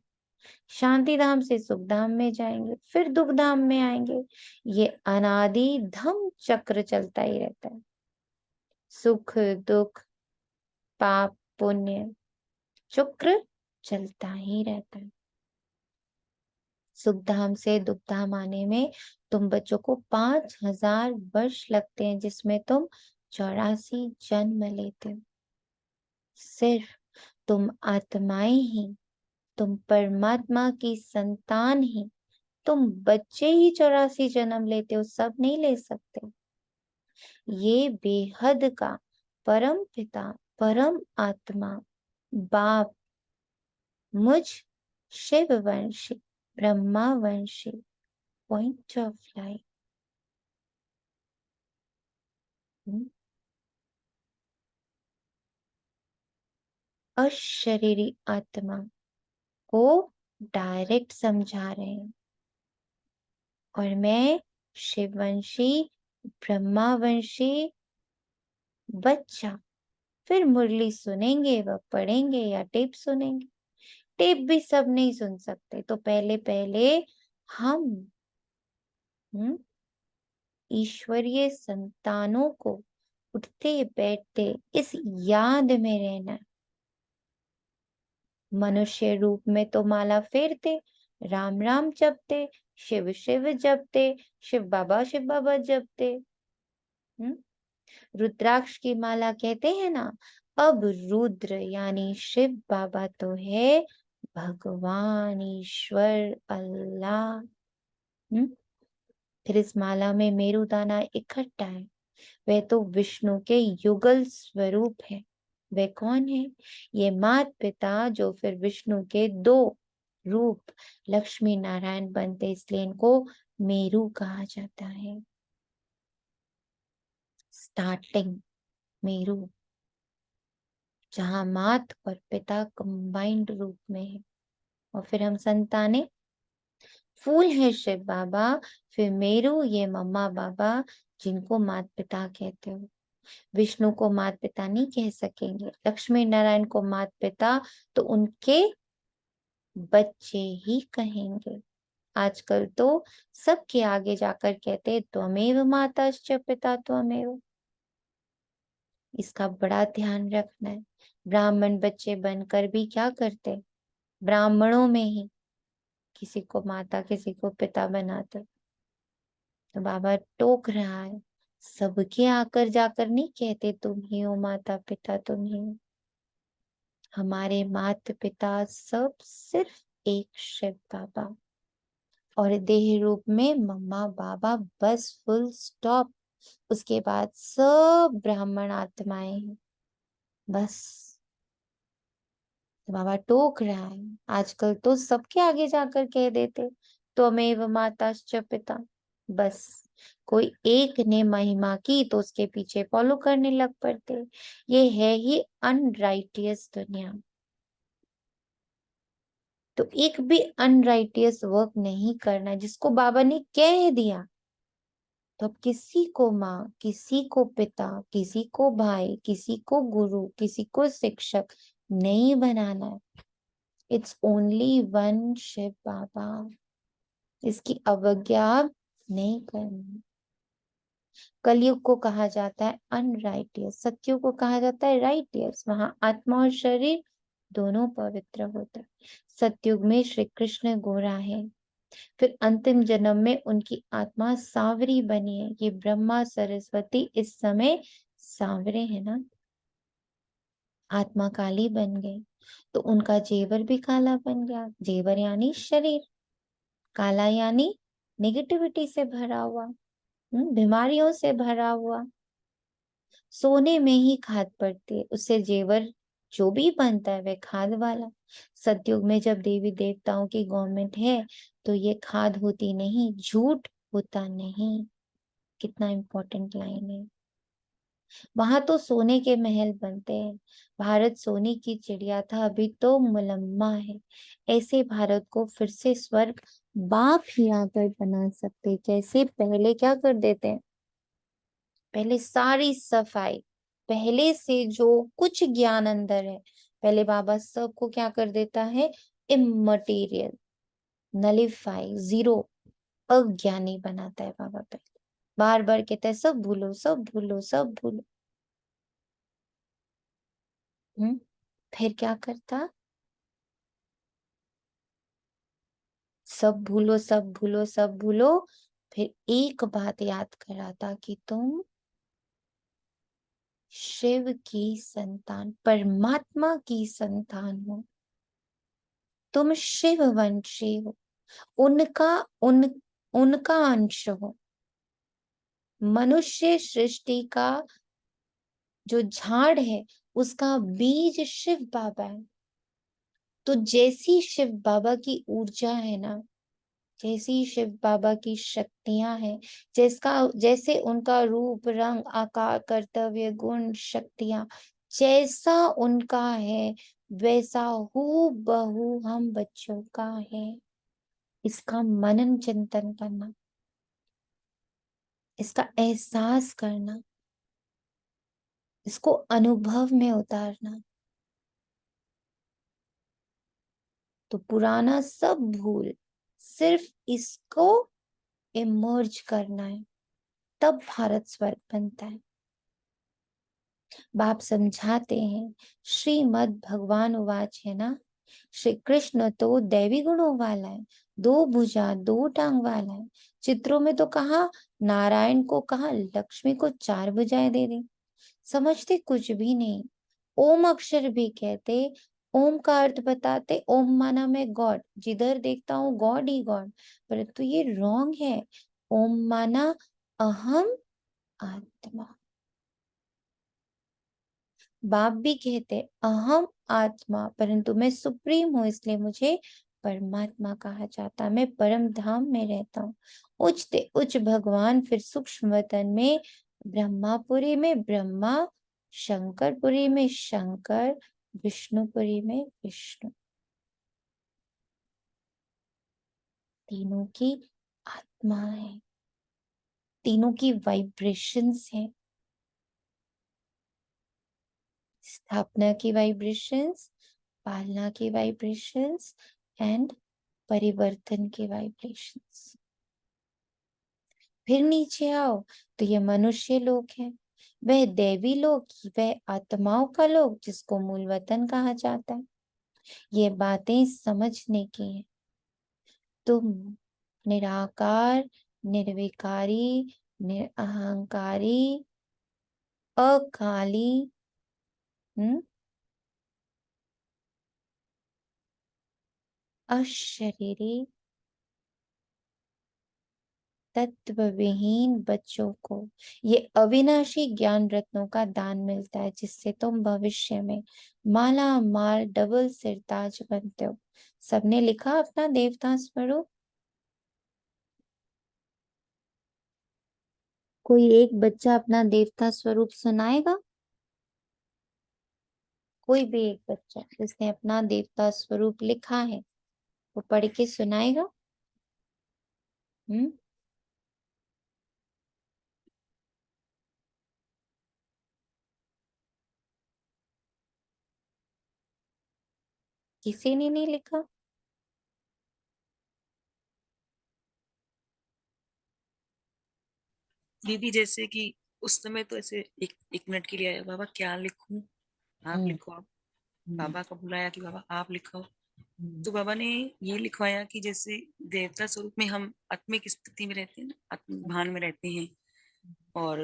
शांति धाम से सुख धाम में जाएंगे, फिर दुख धाम में आएंगे। ये अनादि धम चक्र चलता ही रहता है। सुख दुख पाप पुण्य चक्र चलता ही रहता है। सुख धाम से दुख धाम आने में तुम बच्चों को 5000 वर्ष लगते हैं, जिसमें तुम 84 जन्म लेते हो। सिर्फ तुम आत्माएं ही, तुम परमात्मा की संतान ही, तुम बच्चे ही 84 जन्म लेते हो, सब नहीं ले सकते। ये बेहद का परम पिता, परम आत्मा बाप मुझ शिव वंशी, ब्रह्मा वंशी पॉइंट ऑफ लाइट अशरीरी आत्मा को डायरेक्ट समझा रहे हैं। और मैं शिववंशी ब्रह्मावंशी बच्चा, फिर मुरली सुनेंगे व पढ़ेंगे या टेप सुनेंगे। टेप भी सब नहीं सुन सकते, तो पहले पहले हम ईश्वरीय संतानों को उठते बैठते इस याद में रहना। मनुष्य रूप में तो माला फेरते, राम राम जपते, शिव शिव जपते, शिव बाबा जपते। रुद्राक्ष की माला कहते हैं ना। अब रुद्र यानी शिव बाबा तो है भगवान ईश्वर अल्लाह। फिर इस माला में मेरुदाना इकट्ठा है। वह तो विष्णु के युगल स्वरूप है। वे कौन है? ये मात पिता जो फिर विष्णु के 2 रूप लक्ष्मी नारायण बनते, इसलिए इनको मेरु कहा जाता है। स्टार्टिंग मेरु, जहां मात और पिता कंबाइंड रूप में है। और फिर हम संताने, फूल है शिव बाबा, फिर मेरु ये मम्मा बाबा जिनको मात पिता कहते हो। विष्णु को मात पिता नहीं कह सकेंगे, लक्ष्मी नारायण को मात पिता तो उनके बच्चे ही कहेंगे। आजकल तो सबके आगे जाकर कहते त्वमेव माताश्च पिता त्वमेव। इसका बड़ा ध्यान रखना है। ब्राह्मण बच्चे बनकर भी क्या करते, ब्राह्मणों में ही किसी को माता किसी को पिता बनाते। तो बाबा टोक रहा है, सबके आकर जाकर नहीं कहते तुम ही हो माता पिता, तुम ही हो। हमारे माता पिता सब सिर्फ एक शिव बाबा और देह रूप में मम्मा बाबा, बस फुल स्टॉप। उसके बाद सब ब्राह्मण आत्माएं हैं बस। तो बाबा टोक रहा है। आजकल तो सबके आगे जाकर कह देते त्वमेव माताश्च पिता। बस कोई एक ने महिमा की तो उसके पीछे फॉलो करने लग पड़ते। ये है ही अनराइटियस दुनिया। तो एक भी अनराइटियस वर्क नहीं करना जिसको बाबा ने कह दिया। तो अब किसी को माँ, किसी को पिता, किसी को भाई, किसी को गुरु, किसी को शिक्षक नहीं बनाना है। इट्स ओनली वन शिव बाबा। इसकी अवज्ञा आप नहीं करनी। कलयुग को कहा जाता है अनराइटियस, सत्युग को कहा जाता है राइटियस। वहां आत्मा और शरीर दोनों पवित्र होता है। सत्युग में श्री कृष्ण गोरा है, फिर अंतिम जन्म में उनकी आत्मा सांवरी बनी है। ये ब्रह्मा सरस्वती इस समय सांवरे है ना, आत्मा काली बन गई तो उनका जेवर भी काला बन गया। जेवर यानी शरीर, काला यानी नेगेटिविटी से भरा हुआ, बीमारियों से भरा हुआ। सोने में ही खाद पड़ती है, उससे जेवर जो भी बनता है वह खाद वाला। सतयुग में जब देवी देवताओं की गवर्नमेंट है तो ये खाद होती नहीं, झूठ होता नहीं। कितना इंपॉर्टेंट लाइन है। वहां तो सोने के महल बनते हैं। भारत सोने की चिड़िया था, अभी तो मुलम्मा है। ऐसे भारत को फिर से स्वर्ग बाप ही आकर बना सकते। जैसे पहले क्या कर देते हैं, पहले सारी सफाई, पहले से जो कुछ ज्ञान अंदर है, पहले बाबा सबको क्या कर देता है, इममटीरियल, नलिफाई, जीरो, अज्ञानी बनाता है बाबा। पहले बार बार कहता है सब भूलो, सब भूलो, सब भूलो। फिर क्या करता, सब भूलो, सब भूलो, सब भूलो। फिर एक बात याद कराता कि तुम शिव की संतान, परमात्मा की संतान हो। तुम शिव वंशी हो, उनका उन उनका अंश हो। मनुष्य सृष्टि का जो झाड़ है उसका बीज शिव बाबा है। तो जैसी शिव बाबा की ऊर्जा है ना, जैसी शिव बाबा की शक्तियां हैं, जैसे उनका रूप रंग आकार कर्तव्य गुण शक्तियां जैसा उनका है वैसा हू बहू हम बच्चों का है। इसका मनन चिंतन करना, इसका एहसास करना, इसको अनुभव में उतारना। तो पुराना सब भूल, सिर्फ इसको इमर्ज करना है, तब भारत स्वर्ग बनता है। बाप समझाते हैं, श्रीमद् भगवान उवाच है ना, श्री कृष्ण तो दैवी गुणों वाला है, दो भुजा दो टांग वाला है। चित्रों में तो कहा, नारायण को कहा लक्ष्मी को चार भुजाएं दे दी। समझते कुछ भी नहीं। ओम अक्षर भी कहते, ओम का अर्थ बताते, ओम माना मैं गॉड, जिधर देखता हूँ गॉड ही गॉड। परंतु ये रॉन्ग है। ओम माना अहम आत्मा। बाप भी कहते अहम आत्मा, परंतु मैं सुप्रीम हूं इसलिए मुझे परमात्मा कहा जाता। मैं परम धाम में रहता हूँ। उच्च उच्च भगवान, फिर सूक्ष्म वतन में ब्रह्मापुरी में ब्रह्मा, शंकरपुरी में शंकर, विष्णुपुरी में विष्णु। तीनों की आत्मा है, तीनों की वाइब्रेशंस है। स्थापना की वाइब्रेशंस, पालना की वाइब्रेशंस एंड परिवर्तन के वाइब्रेशंस। फिर नीचे आओ तो ये मनुष्य लोक है, वह दैवी लोक, वह आत्माओं का लोक जिसको मूल वतन कहा जाता है। ये बातें समझने की है। तुम निराकार, निर्विकारी, निरअहंकारी, अकाली, अशरीरी, तत्व विहीन बच्चों को ये अविनाशी ज्ञान रत्नों का दान मिलता है, जिससे तुम भविष्य में माला माल डबल सिरताज बनते हो। सबने लिखा अपना देवता स्वरूप? कोई एक बच्चा अपना देवता स्वरूप सुनाएगा? कोई भी एक बच्चा जिसने अपना देवता स्वरूप लिखा है वो पढ़ के सुनाएगा? हम्म? किसी ने नहीं लिखा? दीदी जैसे कि उस समय तो ऐसे एक मिनट के लिए आया, बाबा क्या लिखूं, आप लिखो आप। बाबा को बुलाया कि बाबा आप लिखो, तो बाबा ने ये लिखवाया कि जैसे देवता स्वरूप में हम आत्मिक स्थिति में रहते हैं ना, आत्मिक भान में रहते हैं और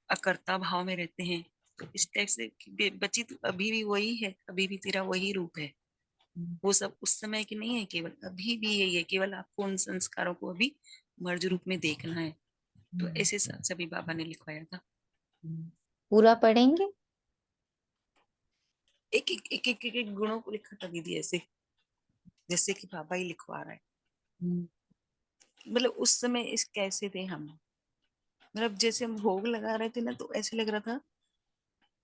अकर्ता भाव में रहते हैं। तो इस टाइप से कि बच्ची तो अभी भी वही है, अभी भी तेरा वही रूप है। वो सब उस समय की नहीं है, केवल अभी भी यही है, केवल आपको उन संस्कारों को अभी मर्ज रूप में देखना है। तो ऐसे सभी बाबा ने लिखवाया था। पूरा पढ़ेंगे? एक गुणों को लिखा था दीदी, ऐसे जैसे कि बाबा ही लिखवा रहा है। मतलब उस समय इस कैसे थे हम, मतलब जैसे हम भोग लगा रहे थे ना, तो ऐसे लग रहा था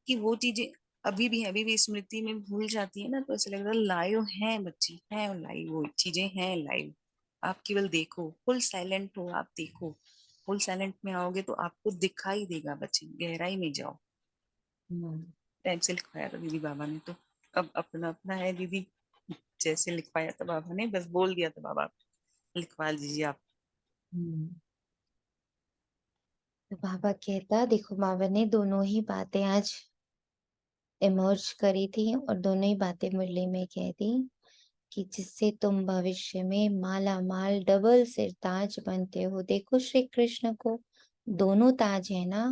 कि वो चीजें अभी भी स्मृति में भूल जाती है ना, तो ऐसे लग रहा है लाइव है, बच्ची है लाइव, वो चीजें हैं लाइव। आप केवल देखो, फुल साइलेंट हो, आप देखो, फुल साइलेंट में आओगे तो आपको दिखाई देगा बच्ची, गहराई में जाओ। टाइम से लिखवाया था दीदी बाबा ने, तो अब अपना अपना है दीदी, जैसे लिखवाया था बाबा ने, बस बोल दिया था बाबा लिखवा लीजिए आप। तो बाबा कहता, देखो बाबा ने दोनों ही बातें आज इमर्ज करी थी और दोनों ही बातें मुरली में कह दी कि जिससे तुम भविष्य में माला माल डबल सिर ताज बनते हो। देखो श्री कृष्ण को दोनों ताज है ना।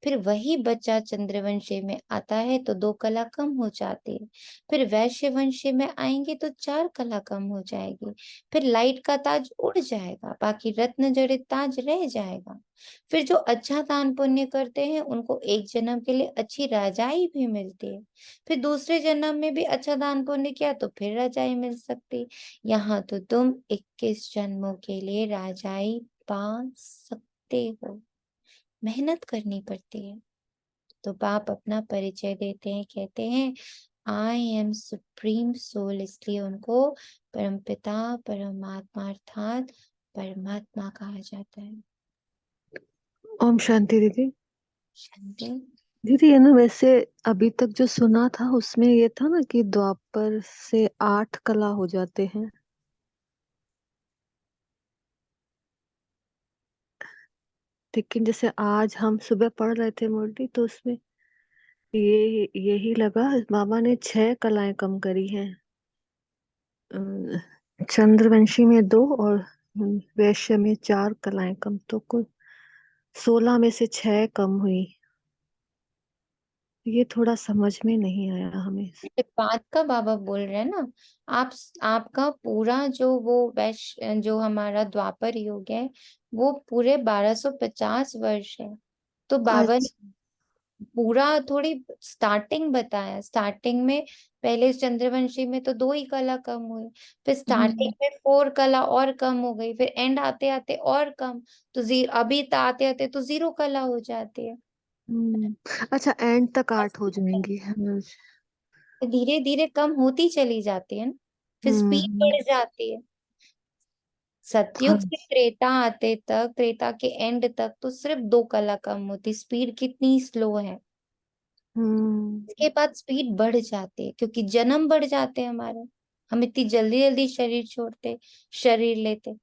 फिर वही बच्चा चंद्रवंशी में आता है तो 2 कला कम हो जाती है, फिर वैश्य वंशी में आएंगे तो 4 कला कम हो जाएगी, फिर लाइट का ताज उड़ जाएगा, बाकी रत्न जड़ित ताज रह जाएगा। फिर जो अच्छा दान पुण्य करते हैं उनको एक जन्म के लिए अच्छी राजाई भी मिलती है, फिर दूसरे जन्म में भी अच्छा दान पुण्य किया तो फिर राजाई मिल सकती। यहाँ तो तुम 21 जन्मों के लिए राजाई पा सकते हो, मेहनत करनी पड़ती है। तो बाप अपना परिचय देते हैं, कहते हैं आई एम सुप्रीम सोल, इसलिए उनको परमपिता परमात्मा अर्थात परमात्मा कहा जाता है। ओम शांति दीदी। शांति। दीदी ये ना, वैसे अभी तक जो सुना था उसमें ये था ना कि द्वापर से 8 कला हो जाते हैं, लेकिन जैसे आज हम सुबह पढ़ रहे थे मुरली तो उसमें यही लगा बाबा ने 6 कलाएं कम करी हैं। चंद्रवंशी में 2 और वैश्य में 4 कलाएं कम, तो कुल 16 में से 6 कम हुई। ये थोड़ा समझ में नहीं आया हमें। बात का बाबा बोल रहे हैं ना। आप आपका पूरा जो वो वैश्य जो हमारा द्वापर युग है वो पूरे 1250 वर्ष है। तो बाबा ने अच्छा। पूरा थोड़ी स्टार्टिंग बताया। स्टार्टिंग में पहले चंद्रवंशी में तो 2 ही कला कम हुई, फिर स्टार्टिंग में 4 कला और कम हो गई, फिर एंड आते आते और कम, तो अभी आते आते तो 0 कला हो जाती है। अच्छा, एंड तक 8 हो जाएंगी। हाँ। धीरे धीरे कम होती चली जाती है ना, फिर स्पीड हम्म। बढ़ जाती है। हाँ। सतयुग से त्रेता आते तक, त्रेता के एंड तक तो सिर्फ 2 कला कम होती। स्पीड कितनी स्लो है। हम्म। इसके बाद स्पीड बढ़ जाती है क्योंकि जन्म बढ़ जाते हैं हमारे। हम इतनी जल्दी जल्दी शरीर छोड़ते, शरीर लेते,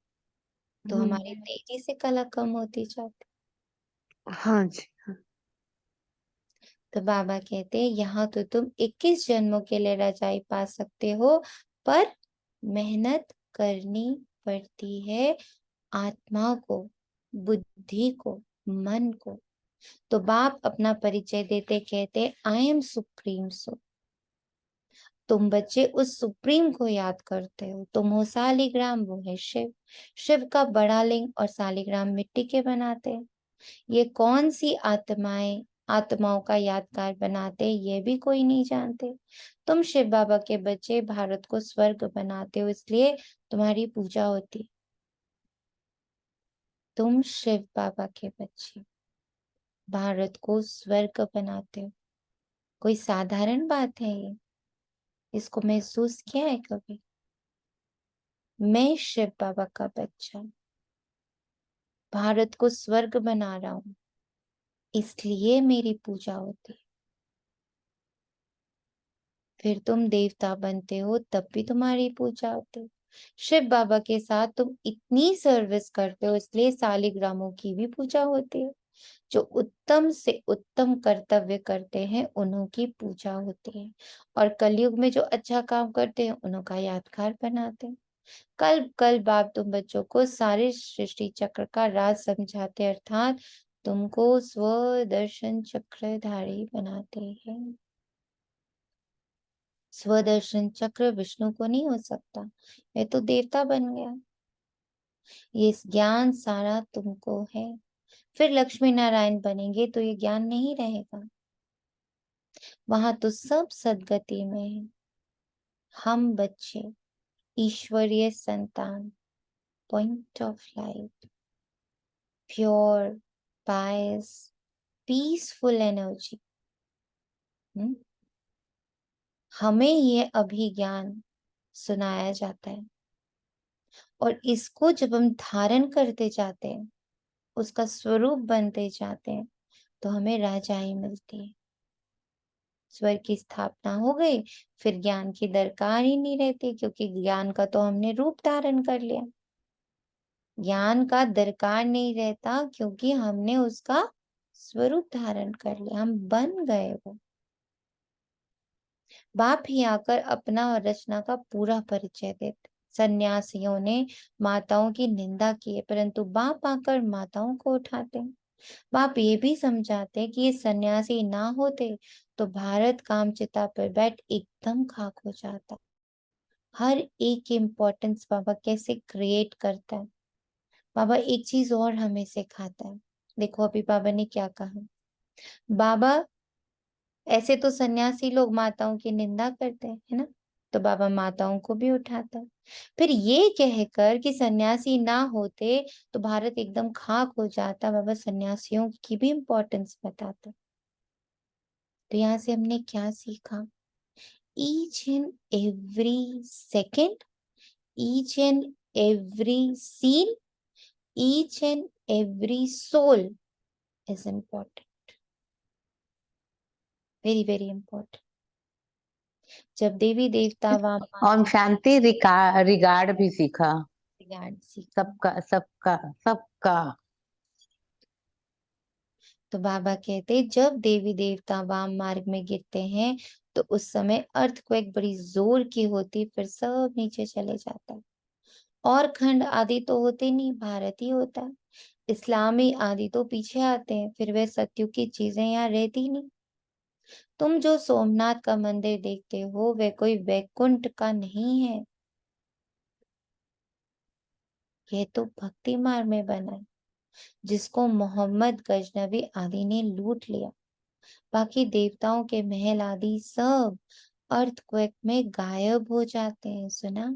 तो हमारी तेजी से कला कम होती जाती। हाँ जी। तो बाबा कहते हैं यहाँ तो तुम 21 जन्मों के लिए रजाई पा सकते हो, पर मेहनत करनी पड़ती है आत्मा को, बुद्धि को, मन को। तो बाप अपना परिचय देते कहते आई एम सुप्रीम सोल। तुम बच्चे उस सुप्रीम को याद करते हो। तुम हो सालिग्राम, वो है शिव। शिव का बड़ा लिंग और सालिग्राम मिट्टी के बनाते हैं। ये कौन सी आत्माओं का यादगार बनाते, ये भी कोई नहीं जानते। तुम शिव बाबा के बच्चे भारत को स्वर्ग बनाते हो, इसलिए तुम्हारी पूजा होती। तुम शिव बाबा के बच्चे भारत को स्वर्ग बनाते हो। कोई साधारण बात है ये? इसको महसूस किया है कभी? मैं शिव बाबा का बच्चा भारत को स्वर्ग बना रहा हूं, इसलिए मेरी पूजा होती है। फिर तुम देवता बनते हो, तब भी तुम्हारी पूजा होती है। शिव बाबा के साथ तुम इतनी सर्विस करते हो, इसलिए सालिग्रामों की भी पूजा होती है। जो उत्तम से उत्तम कर्तव्य करते हैं, उन्हों की पूजा होती है। और कलयुग में जो अच्छा काम करते हैं, उन्हों का यादगार बनाते हैं। कल कल बाप तुम बच्चों को सारे सृष्टि चक्र का राज समझाते, अर्थात तुमको स्वदर्शन चक्रधारी बनाते हैं। स्वदर्शन चक्र विष्णु को नहीं हो सकता, मैं तो देवता बन गया। ये ज्ञान सारा तुमको है। फिर लक्ष्मी नारायण बनेंगे तो ये ज्ञान नहीं रहेगा। वहां तो सब सदगति में है। हम बच्चे ईश्वरीय संतान, point of light, pure, pious, peaceful energy. हमें ये अभिज्ञान सुनाया जाता है, और इसको जब हम धारण करते जाते हैं, उसका स्वरूप बनते जाते हैं, तो हमें राजाई मिलती है। स्वर्ग की स्थापना हो गई, फिर ज्ञान की दरकार ही नहीं रहती, क्योंकि ज्ञान का तो हमने रूप धारण कर लिया। ज्ञान का दरकार नहीं रहता, क्योंकि हमने उसका स्वरूप धारण कर लिया, हम बन गए वो। बाप ही आकर अपना और रचना का पूरा परिचय देते। सन्यासियों ने माताओं की निंदा की है, परंतु बाप आकर माताओं को उठाते हैं। बाप ये भी समझाते कि ये सन्यासी ना होते तो भारत कामचिता पर बैठ एकदम खाक हो जाता। हर एक इम्पोर्टेंस बाबा कैसे क्रिएट करता है। बाबा एक चीज और हमें सिखाता है। देखो अभी बाबा ने क्या कहा। बाबा, ऐसे तो सन्यासी लोग माताओं की निंदा करते हैं, है ना, तो बाबा माताओं को भी उठाता है। फिर ये कहकर कि सन्यासी ना होते तो भारत एकदम खाक हो जाता, बाबा सन्यासियों की भी इम्पोर्टेंस बताता। तो यहाँ से हमने क्या सीखा? Each and every second, each and every scene, each and every soul is important, very very important. जब देवी देवता और शांति रिगार्ड भी सीखा, सीखा, सबका सबका सबका। तो बाबा कहते जब देवी देवता वाम मार्ग में गिरते हैं, तो उस समय अर्थ को एक बड़ी जोर की होती, फिर सब नीचे चले जाता है। और खंड आदि तो होते नहीं, भारत ही होता है। इस्लामी आदि तो पीछे आते हैं, फिर वे सत्युग की चीजें यहाँ रहती नहीं। तुम जो सोमनाथ का मंदिर देखते हो, वह कोई वैकुंठ का नहीं है, यह तो भक्ति मार्ग में बना है, जिसको मोहम्मद गजनबी आदि ने लूट लिया। बाकी देवताओं के महल आदि सब अर्थक्वेक में गायब हो जाते हैं। सुना?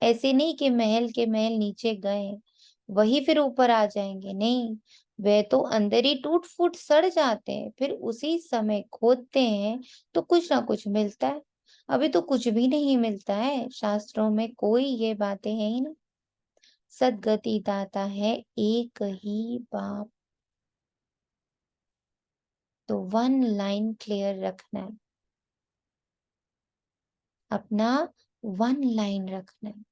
ऐसे नहीं कि महल के महल नीचे गए वही फिर ऊपर आ जाएंगे, नहीं, वे तो अंदर ही टूट फूट सड़ जाते हैं। फिर उसी समय खोदते हैं तो कुछ ना कुछ मिलता है। अभी तो कुछ भी नहीं मिलता है, शास्त्रों में कोई ये बातें है ही ना। सदगति दाता है एक ही बाप। तो वन लाइन क्लियर रखना है, अपना वन लाइन रखना है।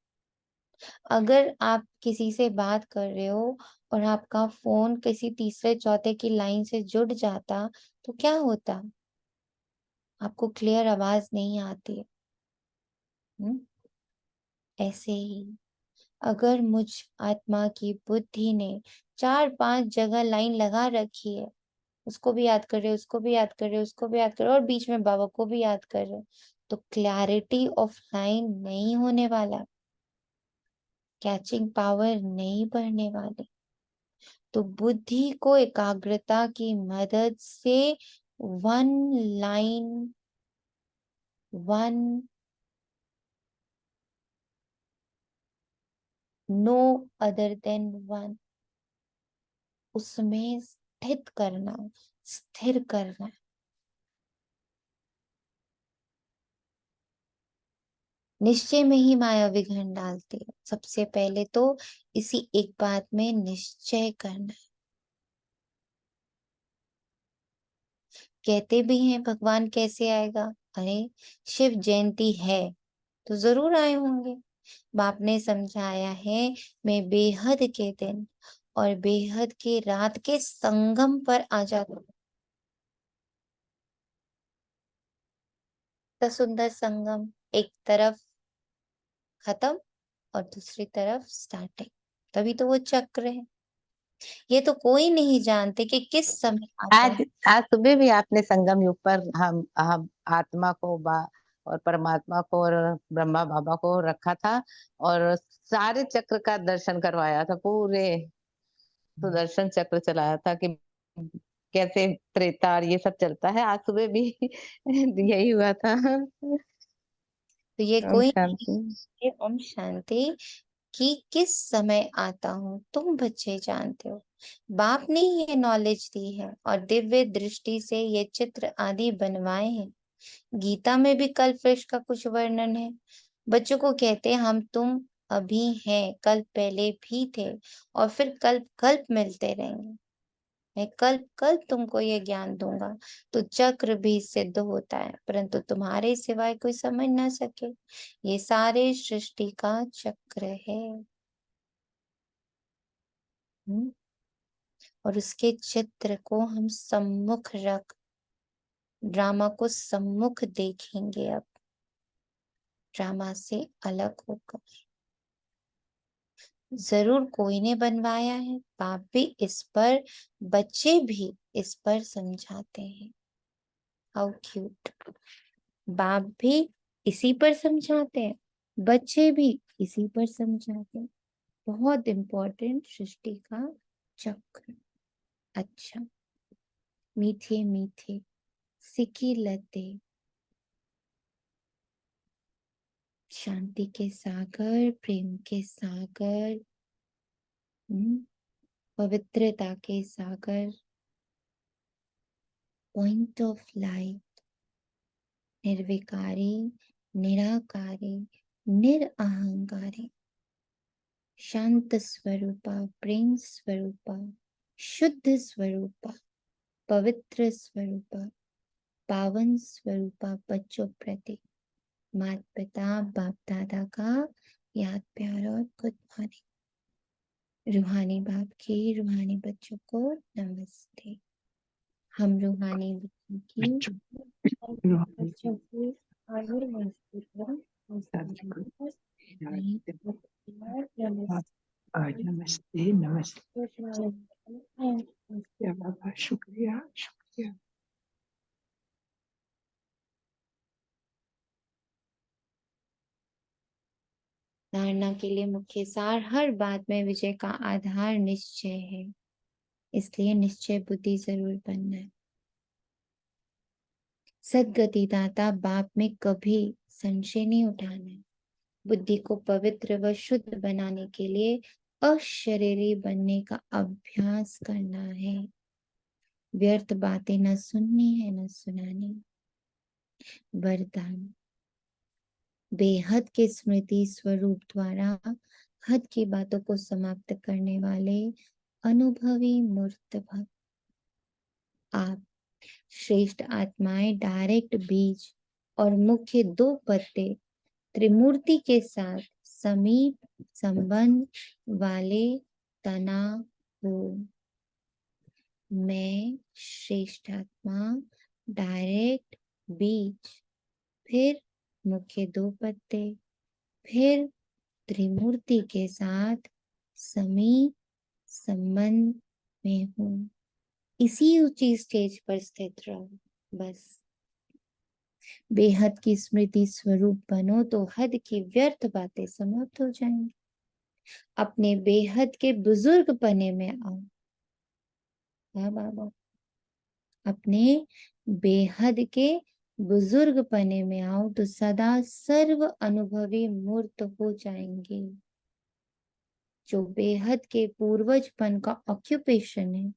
अगर आप किसी से बात कर रहे हो और आपका फोन किसी तीसरे चौथे की लाइन से जुड़ जाता, तो क्या होता? आपको क्लियर आवाज नहीं आती है। ऐसे ही अगर मुझ आत्मा की बुद्धि ने 4-5 जगह लाइन लगा रखी है, उसको भी याद कर रहे हो, उसको भी याद कर रहे हो, उसको भी याद कर रहे हो, और बीच में बाबा को भी याद कर रहे हो, तो क्लैरिटी ऑफ लाइन नहीं होने वाला, कैचिंग पावर नहीं बढ़ने वाली। तो बुद्धि को एकाग्रता की मदद से one line, one, no other than one, उसमें स्थित करना, स्थिर करना। निश्चय में ही माया विघ्न डालती है। सबसे पहले तो इसी एक बात में निश्चय करना है। कहते भी हैं भगवान कैसे आएगा, अरे शिव जयंती है तो जरूर आए होंगे। बाप ने समझाया है, मैं बेहद के दिन और बेहद के रात के संगम पर आ जाता हूँ। तो सुंदर संगम, एक तरफ खत्म और दूसरी तरफ स्टार्टिंग, तभी तो वो चक्र है। ये तो कोई नहीं जानते कि किस समय आता आज है। आज सुबह भी आपने संगम युग पर हम आत्मा को और परमात्मा को और ब्रह्मा बाबा को रखा था और सारे चक्र का दर्शन करवाया था, पूरे सुदर्शन चक्र चलाया था कि कैसे त्रेता और ये सब चलता है। आज सुबह भी यही हुआ था। तो ये ओम कोई नहीं, शांति। ये ओम शांति कि किस समय आता हूँ तुम बच्चे जानते हो। बाप ने ये नॉलेज दी है और दिव्य दृष्टि से ये चित्र आदि बनवाए हैं। गीता में भी कल्प वृक्ष का कुछ वर्णन है। बच्चों को कहते हैं हम तुम अभी हैं, कल पहले भी थे और फिर कल्प कल्प मिलते रहेंगे। मैं कल्प कल्प तुमको ये ज्ञान दूंगा। तो चक्र भी सिद्ध होता है, परंतु तुम्हारे सिवाय कोई समझ ना सके। ये सारे सृष्टि का चक्र है। और उसके चित्र को हम सम्मुख रख, ड्रामा को सम्मुख देखेंगे। अब ड्रामा से अलग होकर जरूर कोई ने बनवाया है। बाप भी इस पर, बच्चे भी इस पर समझाते हैं। How cute. बाप भी इसी पर समझाते हैं, बच्चे भी इसी पर समझाते हैं। बहुत इंपॉर्टेंट सृष्टि का चक्र। अच्छा, मीठे मीठे सिकी लते, शांति के सागर, प्रेम के सागर, पवित्रता के सागर, पॉइंट ऑफ लाइट, निर्विकारी, निराकारी, निरअहंकारी, शांत स्वरूपा, प्रेम स्वरूपा, शुद्ध स्वरूपा, पवित्र स्वरूपा, पावन स्वरूपा बच्चों प्रति माता पिता बाप दादा का याद प्यार और गुड मॉर्निंग। रूहानी बाप के रूहानी बच्चों को नमस्ते। हम रूहानी बच्चों की बच्चों की आगे नमस्ते करें। नमस्ते नमस्ते बाबा, शुक्रिया शुक्रिया। धारणा के लिए मुख्य सार, हर बात में विजय का आधार निश्चय है, इसलिए निश्चय बुद्धि जरूर बनना है। सदगति दाता बाप में कभी संशय नहीं उठाना है। बुद्धि को पवित्र व शुद्ध बनाने के लिए अशरीरी बनने का अभ्यास करना है। व्यर्थ बातें न सुननी है न सुनानी। वरदान, बेहद के स्मृति स्वरूप द्वारा हद की बातों को समाप्त करने वाले अनुभवी मूर्त भक्त आप, श्रेष्ठ आत्माएं डायरेक्ट बीज और मुख्य दो पत्ते त्रिमूर्ति के साथ समीप संबंध वाले तना हो। मैं श्रेष्ठ आत्मा, डायरेक्ट बीज, फिर मुख्य दो पत्ते, फिर त्रिमूर्ति के साथ समीप संबंध में हूँ। इसी ऊंची स्टेज पर स्थित रहो। बस बेहद की स्मृति स्वरूप बनो तो हद की व्यर्थ बातें समाप्त हो जाएंगी। अपने बेहद के बुजुर्ग पने में आओ। हाँ बाबा, अपने बेहद के बुजुर्ग पने में आओ तो सदा सर्व अनुभवी मूर्त हो जाएंगे। जो बेहद के पूर्वजपन का ऑक्यूपेशन है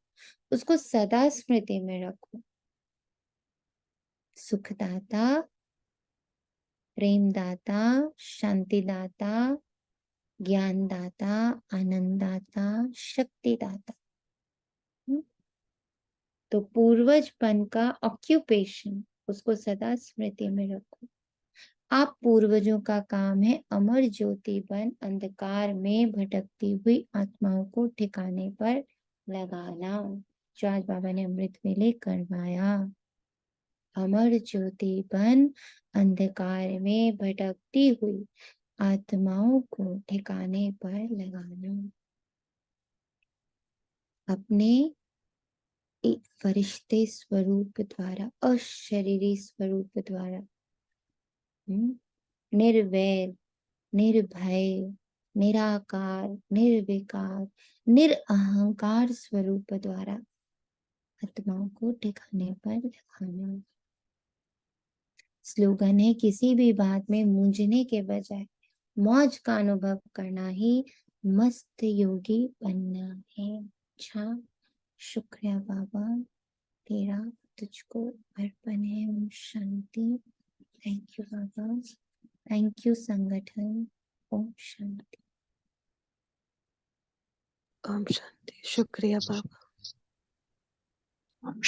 उसको सदा स्मृति में रखो। सुखदाता, प्रेमदाता, शांतिदाता, ज्ञानदाता, आनंददाता, शक्तिदाता। तो पूर्वजपन का ऑक्यूपेशन उसको सदा स्मृति में रखो। आप पूर्वजों का काम है अमर ज्योति बन अंधकार में भटकती हुई आत्माओं को ठिकाने पर लगाना, जो आज बाबा ने अमृत वेले करवाया। अमर ज्योति बन अंधकार में भटकती हुई आत्माओं को ठिकाने पर लगाना। अपने एक फरिश्ते स्वरूप द्वारा, अशरीरी स्वरूप द्वारा निर्वैर, निर्भय, निराकार, निर्विकार, निरअहंकार स्वरूप द्वारा आत्माओं को ठिकाने पर लगाना। स्लोगन है, किसी भी बात में मूंझने के बजाय मौज का अनुभव करना ही मस्त योगी बनना है। अच्छा, शुक्रिया बाबा, तेरा तुझको अर्पण है। Om Shanti. Thank you Baba, thank you संगठन। ओम शांति। ओम शांति। शुक्रिया बाबा। हम